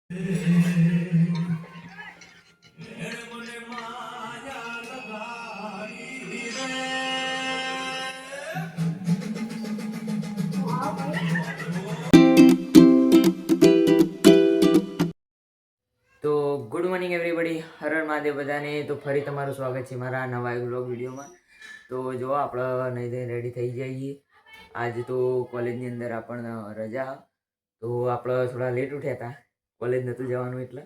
તો good morning everybody, Har Har Mahadev બધાને. તો ફરી તમારું સ્વાગત છે મારા નવા એક વ્લોગ વિડીયોમાં. તો જો આપણે નહીં ધોઈને રેડી થઈ જઈએ. આજ તો કોલેજની અંદર આપણને રજા, તો આપણે થોડા લેટ ઉઠ્યા હતા, કોલેજ નહોતું જવાનું એટલે.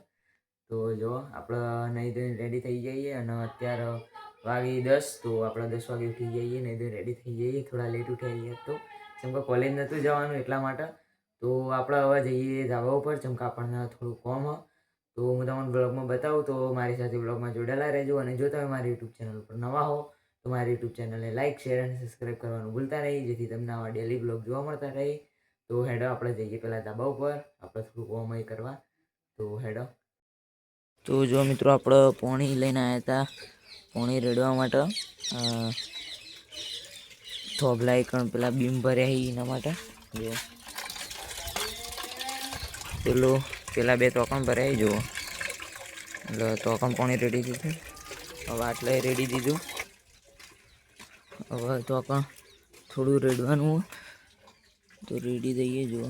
તો જો આપણે નહીં ધોઈને રેડી થઈ જઈએ અને અત્યારે વાગી 10, તો આપણે 10 વાગે ઉઠી જઈએ, નહીં ધોઈને રેડી થઈ જઈએ. થોડા લેટ ઉઠ્યા જઈએ તો જેમ કે કોલેજ નહોતું જવાનું એટલા માટે. તો આપણે હવે જઈએ ધાબા ઉપર, જેમ કે આપણને થોડું કોમ. તો હું તમને બ્લોગમાં બતાવું, તો મારી સાથે બ્લોગમાં જોડાયેલા રહેજો. અને જો તમે મારી યુટ્યુબ ચેનલ ઉપર નવા હો તો મારી યુટ્યુબ ચેનલને લાઇક, શેર અને સબસ્ક્રાઈબ કરવાનું ભૂલતા નહીં, જેથી તમને આવા ડેલી બ્લોગ જોવા મળતા રહે. તો હેડો આપણે જઈએ પહેલાં ધાબા ઉપર, આપણે થોડું કોમય કરવા. તો હેડો. તો જો મિત્રો, આપણે પોણી લઈને આવ્યા હતા, પોણી રેડવા માટે. થોભલા એકણ પેલા બીમ ભર્યા એના માટે. જો પેલા 2 તોકણ ભરાય જુઓ, એટલે તોકણ પાણી રેડી દીધું. હવે આટલે રેડી દીધું. હવે તોકણ થોડું રેડવાનું, તો રેડી દઈએ. જુઓ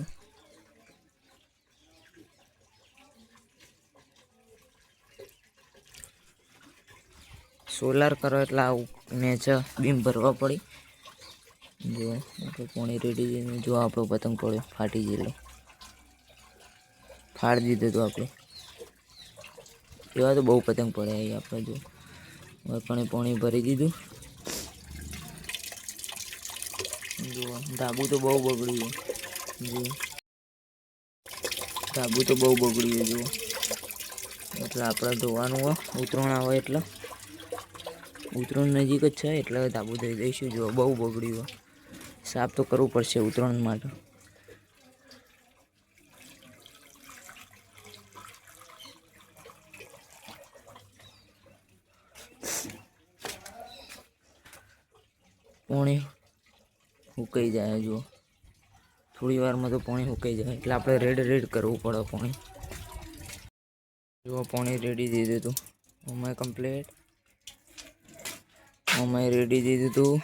સોલાર કરો એટલે આવું મેચ બીમ ભરવા પડી. જો આપણે પાણી રેડી દઈને, જો આપણો પતંગ પડ્યો ફાટી ગયેલો, ફાડી દીધું હતું આપણે. એવા તો બહુ પતંગ પડ્યા અહીં આપણે. જો પાણી ભરી દીધું. જુઓ ધાબુ તો બહુ બગડ્યું. જુઓ ધાબુ તો બહુ બગડ્યું. જુઓ એટલે આપણે ધોવાનું હોય, ઉતરાણ આવે એટલે. ઉતરાણ નજીક જ છે એટલે ધાબુ ધોઈ દઈશું. જો બહુ બગડ્યું, સાફ તો કરવું પડશે ઉતરાણ માટે. પાણી સુકાઈ જાય. જુઓ થોડી વારમાં તો પાણી સુકાઈ જાય, એટલે આપણે રેડ કરવું પડે પાણી. જુઓ પાણી રેડી દીધું હતું અમારે કમ્પ્લીટ. અમારે રેડી દીધું હતું.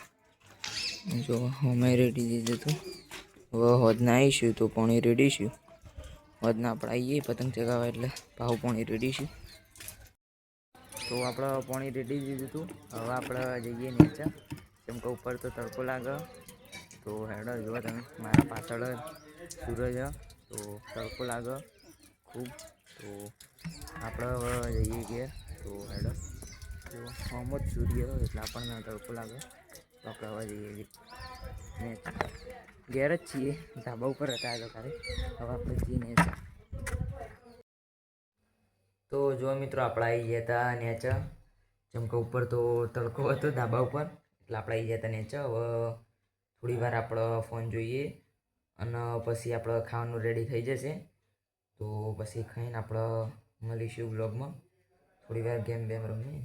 જો અમારે રેડી દીધું હતું. હવે હોદના આવીશું તો પાણી રેડીશું. હોદના આપણે આવીએ પતંગ ચગાવવા, એટલે ભાવ પાણી રેડીશું. તો આપણે પાણી રેડી દીધું હતું. હવે આપણે જઈએ નીચે, જેમ કે ઉપર તો તડકો લાગે. તો હેડો, જુઓ તમે મારા પાછળ સૂરજ, તો તડકો લાગે ખૂબ. તો આપણે હવે જઈએ ઘેર. તો હેડો, તો આમ જ સૂર્ય એટલે આપણને તડકો લાગે. તો આપણે હવે જઈએ ઘેર જ છીએ, ધાબા ઉપર હતા તો ખાલી. હવે આપણે જઈએ નેચે. તો જો મિત્રો, આપણે આવી ગયા હતા નેચે, જેમ કે ઉપર તો તડકો હતો ધાબા ઉપર, એટલે આપણે આવી ગયા હતા નેચે. હવે થોડી વાર આપણે ફોન જોઈએ અને પછી આપણે ખાવાનું રેડી થઈ જશે. તો પછી ખાઈને આપણે મળીશું બ્લોગમાં. થોડી વાર ગેમ રમીએ,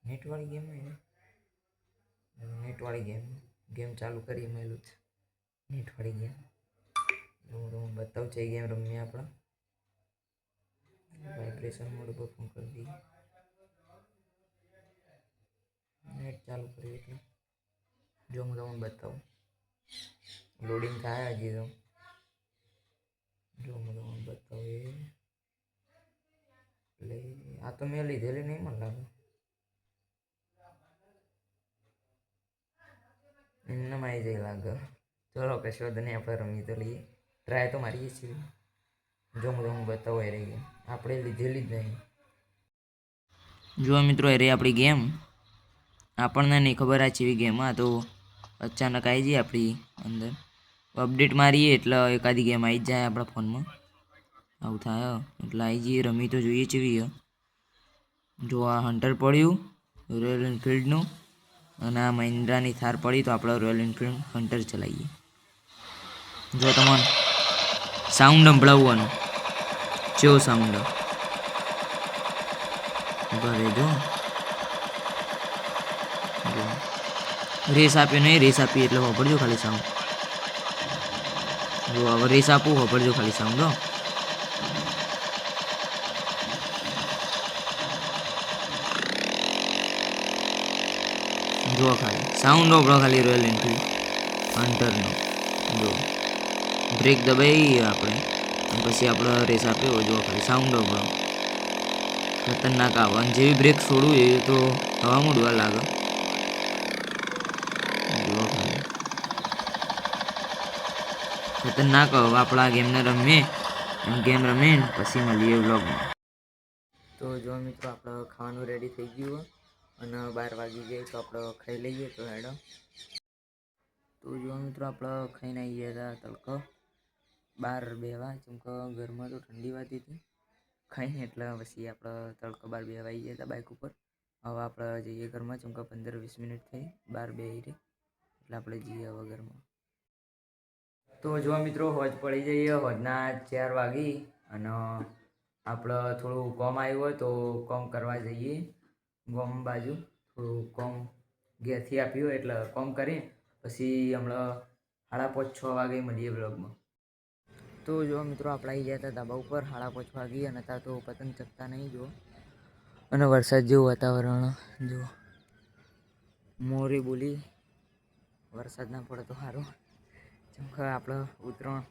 નેટવાળી ગેમ ચાલુ કરીએ. મેલું જ નેટવાળી ગેમ હું બતાવું છે. ગેમ રમીએ આપણે. વાઇબ્રેશન મોડ પર ફોન કરી દઈએ, નેટ ચાલુ કરીએ એટલે. જો હું તમને બતાવું, લોડિંગ થાય હજી તો. જો હું તમને બતાવું, એટલે આ તો મેં લીધેલી નહીં મને લાગે. એમનામ આવી જાય લાગે. ચલો કશો વાંધો નહીં, આપણે રમી તો લઈએ, ટ્રાય તો મારીએ છીએ. જો હું તમને બતાવું, એ રહી આપણે લીધેલી જ નહીં. જો મિત્રો, એ રહી આપણી ગેમ. આપણને નહીં ખબર આ જેવી ગેમ. તો અચાનક આવી જઈએ આપણી અંદર, અપડેટ મારીએ એટલે એકાદી ગેમ આવી જ જાય આપણા ફોનમાં. આવું થાય એટલે આવી જઈએ, રમી તો જોઈએ જેવી. જો આ હન્ટર પડ્યું રોયલ એનફિલ્ડનું, અને આ મહિન્દ્રાની થાર પડી, તો આપણે રોયલ એનફિલ્ડ હન્ટર ચલાવીએ. જો તમને સાઉન્ડ સંભળાવવાનું, કેવો સાઉન્ડ ભરે. જો રેસ આપ્યો નહીં, રેસ આપી એટલે વાપરજો ખાલી સાઉન્ડ. જો હવે રેસ આપું, વાપરજો ખાલી સાઉન્ડ. જુઓ ખાલી સાઉન્ડ આપણો ખાલી રોયલ એન્ફિલ્ડ હન્ટરનો જો બ્રેક દબાઈ આપણે અને પછી આપણે રેસ આપ્યો જુઓ ખાલી સાઉન્ડ આપણો ખતરનાક આવે અને જેવી બ્રેક છોડવું એ તો હવામાં ઉડવા લાગે જુઓ ખાલી ખતરનાક હવે આપણા ગેમને રમીએ ગેમ રમીએ પછી મળીએ વ્લોગમાં. તો જો મિત્રો આપણે ખાવાનું રેડી થઈ ગયું અને 12 વાગી જાય તો આપણે ખાઈ લઈએ તો હેડો. તો જો મિત્રો આપણે ખાઈને આવી ગયા હતા તડકો બહાર બેવા ચમકો ઘરમાં તો ઠંડી વાતી હતી ખાઈને એટલે પછી આપણે તડકો બહાર બેવા આવી ગયા હતા બાઇક ઉપર. હવે આપણે જઈએ ઘરમાં ચમકો 15-20 મિનિટ થઈ બહાર બેસી રહી એટલે આપણે જઈએ હવે ઘરમાં. તો જો મિત્રો હોજ પડી જઈએ હોજના 4 વાગી અને આપણે થોડું કોમ આવ્યું હોય તો કોમ કરવા જઈએ ગોમ બાજુ થોડું કોમ ઘેરથી આપ્યું એટલે કોમ કરીએ પછી હમણાં 5:30-6 વાગે મળીએ બ્લોગમાં. તો જો મિત્રો આપણે આવી ગયા હતા ધાબા ઉપર 5:30 વાગે અને ત્યાં તો પતંગ ચગતા નહીં જો અને વરસાદ જેવું વાતાવરણ જો મોરી બોલી વરસાદ ના પડે તો સારું ચમકે આપણો ઉત્તરાયણ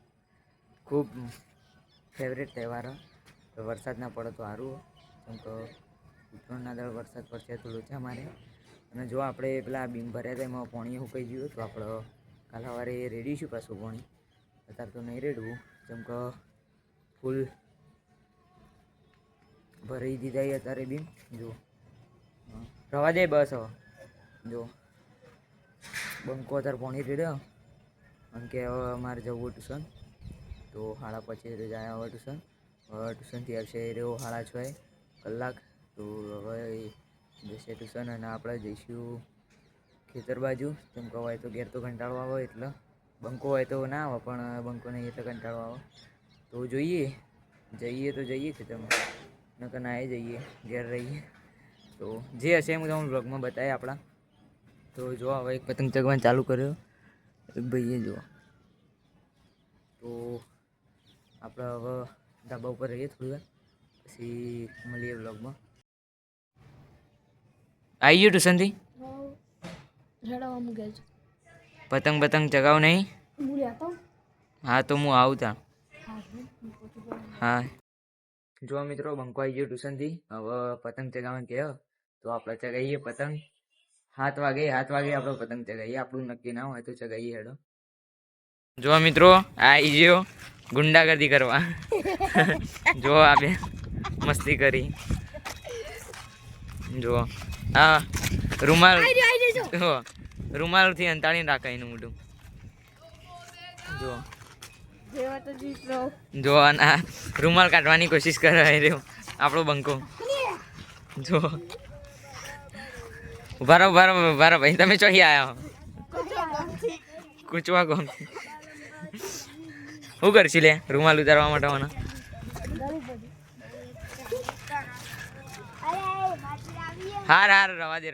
ખૂબ ફેવરેટ તહેવાર તો વરસાદ ના પડે તો સારું ચમકે ઉત્તરાયણના દળ વરસાદ પડશે તો લોચા મારે અને જો આપણે પેલા બીમ ભર્યા હતા એમાં પાણી સુકાઈ ગયું તો આપણે કાલ સવારે રેડીશું પાછું પાણી અત્યારે તો નહીં રેડવું ચમકે ફૂલ ભરી દીધા અત્યારે બીમ જો રવા દે બસ હવે જો બંકો અત્યારે પાણી રેડ્યો અને કે હવે અમારે જવું ટ્યુશન તો 5:30 જાય હવે ટ્યુશનથી આવશે રહ્યો 6:30 કલાક તો હવે જશે ટ્યુશન અને આપણે જઈશું ખેતર બાજુ ચમકો હોય તો ઘેર તો કંટાળો આવે એટલે બંકો હોય તો ના આવે પણ બંકો નહીં એટલે કંટાળો આવે તો જઈએ તો જઈએ ખેતરમાં નકર ના જઈએ ઘેર રહીએ તો જે હશે હું તમને બ્લોગમાં બતાવીએ આપણા. તો જો હવે એક પતંગ ચગવાનું ચાલુ કર્યો એક ભાઈએ જો તો આપણે હવે ધાબા ઉપર રહીએ થોડી વાર પછી મળીએ બ્લોગમાં. આવી ગયું ટ્યુશનથી પતંગ ચગાવ નહીં હા તો હું આવું ત્યાં હા. જો મિત્રો બંકો આવી ગયો ટ્યુશનથી હવે પતંગ ચગાવવાનું કહે તો આપણે ચગાવીએ પતંગ 7 વાગે આપણે પતંગ ચગાવીએ આપણું નક્કી ના હોય તો ચગાવીએ હેડો. જો મિત્રો આવી ગયો ગુંડાગર્દી કરવા જો આ બે મસ્તી કરી જો હા રૂમાલથી અંતાળીને રાખે એનું મોઢું જો ના રૂમાલ કાઢવાની કોશિશ કરે રહ્યો આપણો બંકો જો ઉભા રહો ભાઈ તમે ચોહી આવ્યા કૂચવા ગમ શું કરશી લે રૂમાલ ઉતારવા માટે મને હાર રવા દે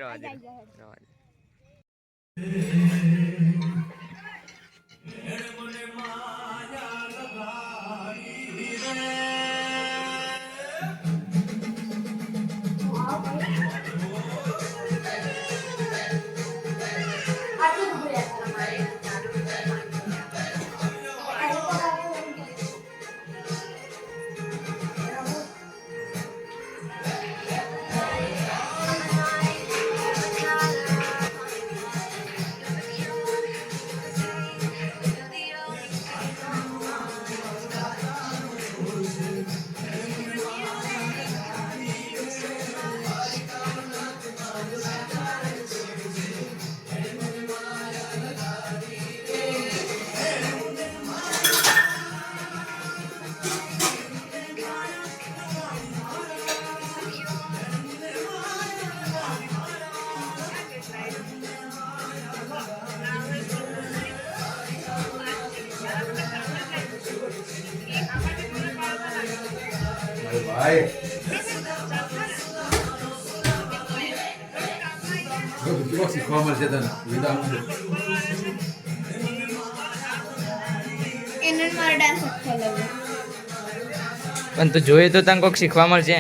ભાઈ શીખવા મળશે તને પણ તું જોઈએ તો તને કોઈક શીખવા મળશે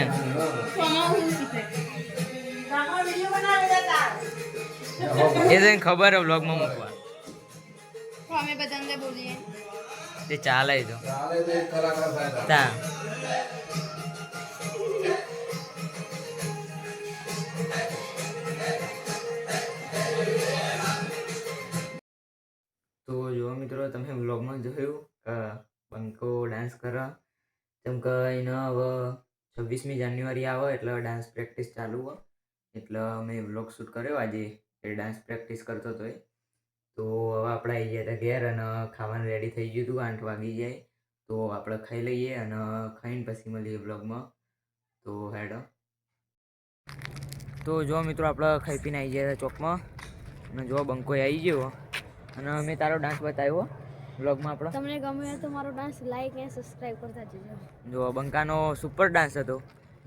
એ તો એને ખબર હે વ્લોગમાં મૂકવા તો અમે બધા અંદર બોલીએ તે ચાલે એ તો ચાલે તો એક કલાકાર થાય તા તો જો મિત્રો તમે વ્લોગમાં જોયું કે બંકો ડાન્સ કરે જેમ કે એને હવે 26મી જાન્યુઆરી આવે એટલે ડાન્સ પ્રેક્ટિસ ચાલુ હોય એટલે મેં વ્લોગ શૂટ કર્યો આજે એ ડાન્સ પ્રેક્ટિસ કરતો હતો એ તો હવે આપણે આવી ગયા હતા ઘેર અને ખાવાનું રેડી થઈ ગયું હતું 8 વાગી જાય તો આપણે ખાઈ લઈએ અને ખાઈને પછી મળીએ વ્લોગમાં તો હેડો તો જો મિત્રો આપણે ખાઈ પીને આવી ગયા હતા ચોકમાં અને જો બંકો આવી ગયો અને મેં તારો ડાન્સ બતાવ્યો વ્લોગમાં આપણો તમને ગમે તો મારો ડાન્સ લાઈક અને સબસ્ક્રાઇબ કરતા જજો જો બંકાનો સુપર ડાન્સ હતો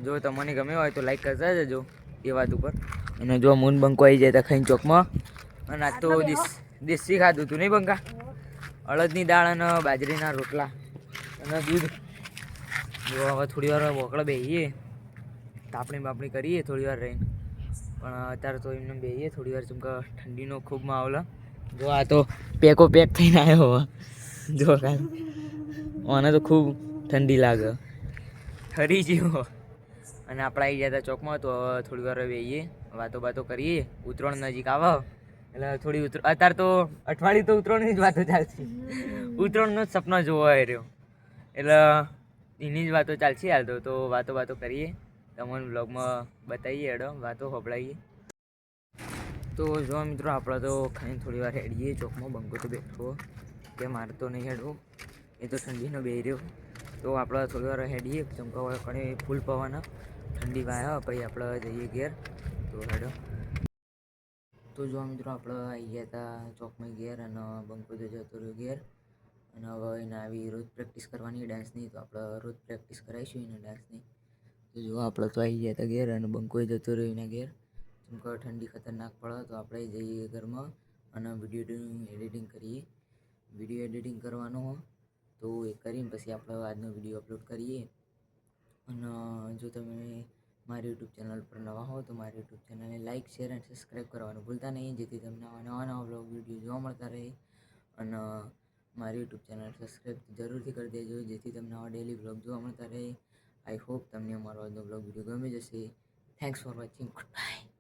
જો તમને ગમ્યો હોય તો લાઈક કરતા જજો એ વાત ઉપર અને જો મૂન બંકો આવી જાય તો ખાઈને ચોકમાં અને આજ તો દેશી ખાધું હતું નહીં બંકા અડદની દાળ અને બાજરીના રોટલા અને દૂધ જો હવે થોડી વાર વોકળે બેસીએ તાપણી બાપણી કરીએ થોડી વાર રહીને પણ અત્યારે તો એમને બેસીએ થોડી વાર જેમ કે ઠંડીનો ખૂબ માહોલ જો આ તો પેકો પેક થઈને આવ્યો હવે જો મને તો ખૂબ ઠંડી લાગે ઠરી ગયો અને આપણે આવી ગયા હતા ચોકમાં તો થોડી વાર બેસીએ વાતો કરીએ ઉત્તરાયણ નજીક આવે એટલે થોડી અત્યારે તો અઠવાડિયું તો ઉત્તરાયણની જ વાતો ચાલશે ઉત્તરાયણનો જ સપનો જોવો રહ્યો એટલે એની જ વાતો ચાલશે હાલ તો વાતો કરીએ તમને બ્લોગમાં બતાવીએ હેડો વાતો સંભળાવીએ તો જો મિત્રો આપણે તો ખાઈને થોડી વાર હેડીએ ચોકમાં બંકો તો બેઠો કે મારે તો નહીં હેડવું એ તો ઠંડીનો બે રહ્યો તો આપણે થોડી વાર હેડીએ ચમકાવા કણે ફૂલ પવન ઠંડી વાયા પછી આપણે જઈએ ઘેર તો હેડો તો જો મિત્રો આપણે આવી ગયા હતા ચોકમાં ઘેર અને બંકો તો જતો રહ્યો ઘેર અને હવે એને આવી રોજ પ્રેક્ટિસ કરવાની ડાન્સની તો આપણે રોજ પ્રેક્ટિસ કરાવીશું એને ડાન્સની તો જો આપણે તો આવી ગયા હતા ઘેર અને બંકોએ જતો રહ્યો એના ઘેર જેમ કે ઠંડી ખતરનાક પડે તો આપણે જઈએ ઘરમાં અને વિડીયો એડિટિંગ કરીએ વિડીયો એડિટિંગ કરવાનો હોય તો એ કરીને પછી આપણે આજનો વિડીયો અપલોડ કરીએ અને જો તમે મારી યુટ્યુબ ચેનલ પર નવા હો તો મારી યુટ્યુબ ચેનલને લાઇક શેર અને સબસ્ક્રાઈબ કરવાનું ભૂલતા નહીં જેથી તમને નવા વ્લોગ વિડીયો જોવા મળતા રહે અને મારી યુટ્યુબ ચેનલ સબસ્ક્રાઈબ જરૂરથી કરી દેજો જેથી તમને આવા ડેલી વ્લોગ જોવા મળતા રહે આઈ હોપ તમને અમારો આજનો વ્લોગ વિડીયો ગમી જશે thanks for watching good bye